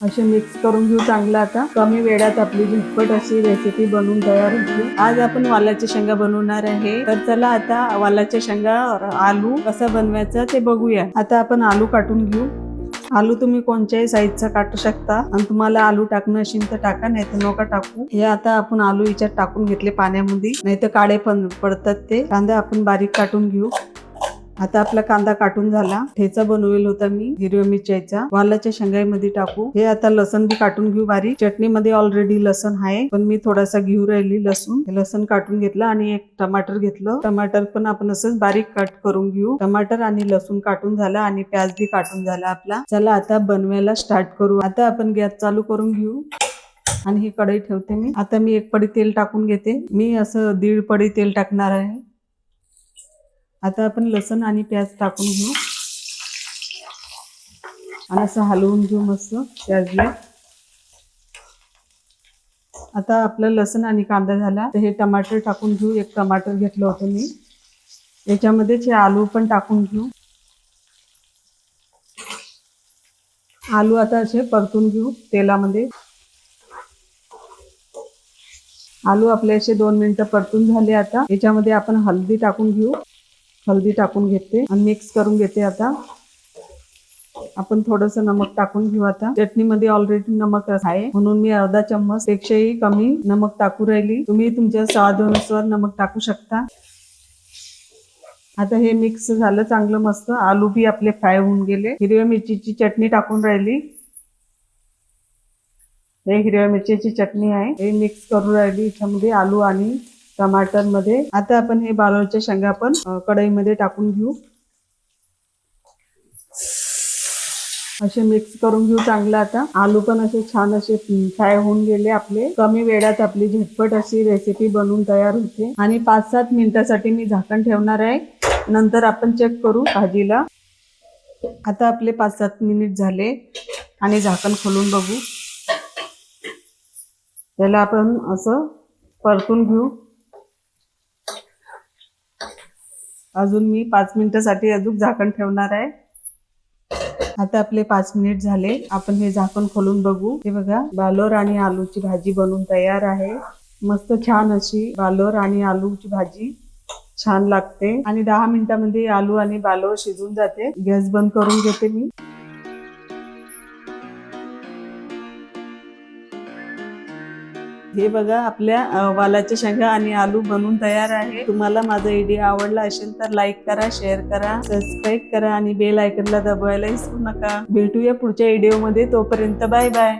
असे मिक्स करून घेऊ चांगलं। आता कमी वेळात आपली झटपट अशी रेसिपी बनवून तयार होते। आज आपण वालाच्या शेंगा बनवणार आहे, तर चला आता वालाच्या शेंगा आलू कसा बनवायचा ते बघूया। आता आपण आलू काटून घेऊ। आलू तुम्ही कोणत्याही साईजचा काटू शकता आणि तुम्हाला आलू टाकणं असेल तर टाका, नाही तर नका टाकू। हे आता आपण आलू याच्यात टाकून घेतले पाण्यामध्ये, नाही तर काळे पण पडतात ते। कांदा आपण बारीक काटून घेऊ। आता आपला कांदा काटून झाला। ठेचा बनवेल होता मी हिरव्या मिरच्याचा, वालाच्या शेंगामध्ये टाकू। हे आता लसण बी काटून घेऊ बारीक। चटणी मध्ये ऑलरेडी लसण आहे, पण मी थोडासा घेऊ राहिली लसूण। लसण काटून घेतलं आणि एक टमाटर घेतलं। टमाटर पण आपण असंच बारीक कट करून घेऊ। टमाटर आणि लसूण काटून झाला आणि प्याज बी काटून झाला आपला। चला आता बनवायला स्टार्ट करू। आता आपण गॅस चालू करून घेऊ आणि ही कढई ठेवते मी। आता मी एक पडी तेल टाकून घेते। मी असं 1.5 पडी तेल टाकणार आहे। आता आपण लसण आणि प्याज टाकून घेऊ आणि असं हलवून घेऊ मस्त प्याजला। आता आपलं लसण आणि कांदा झाला, तर हे टमाटर टाकून घेऊ। एक टमाटर घेतलं होतं मी। याच्यामध्येच हे आलू पण टाकून घेऊ। आलू आता असे परतून घेऊ तेलामध्ये। आलू आपले असे 2 मिनिटं परतून झाले। आता याच्यामध्ये आपण हळदी टाकून घेऊ। हळदी टाकून घेते आणि मिक्स करून घेते। आता आपण थोडंसं नमक टाकून घेऊ। आता चटणीमध्ये ऑलरेडी नमक आहे, म्हणून मी अर्धा चम्मच पेक्षाही कमी नमक टाकू राहिली। तुम्ही तुमच्या स्वादानुसार नमक टाकू शकता। आता हे मिक्स झालं चांगलं मस्त। आलू बी आपले फ्राय होऊन गेले। हिरव्या मिरचीची चटणी टाकून राहिली। हे हिरव्या मिरचीची चटणी आहे, हे मिक्स करून राहिली याच्यामध्ये आलू आणि टमाटर मध्ये। आता आपण हे वालाच्या शेंगा पण कढईमध्ये टाकून घेऊ। असे मिक्स करून घेऊ चांगलं। आता आलू पण असे छान असे फ्राय होऊन गेले आपले। कमी वेळात आपली झटपट अशी रेसिपी बनवून तयार होते आणि 5-7 मिनिटांसाठी मी झाकण ठेवणार आहे। नंतर आपण चेक करू भाजीला। आता आपले 5-7 मिनिट झाले आणि झाकण खोलून बघू। त्याला आपण असं परतून घेऊ। अजून मी 5 मिनिटांसाठी अजून झाकण ठेवणार आहे। आता आपले 5 मिनिट झाले, आपण हे झाकण खोलून बघू। हे बघा, बालोर आणि आलूची भाजी बनवून तयार आहे। मस्त छान अशी बालोर आणि आलूची भाजी छान लागते आणि 10 मिनिटांमध्ये आलू आणि बालोर शिजून जाते। गॅस बंद करून घेते मी। हे बघा, आपल्या वालाच्या शेंगा आणि आलू बनवून तयार आहे। तुम्हाला माझा व्हिडिओ आवडला असेल तर लाईक करा, शेअर करा, सबस्क्राईब करा आणि बेल आयकॉनला दबावायला विसरू नका। भेटूया पुढच्या व्हिडिओ मध्ये, तोपर्यंत बाय बाय।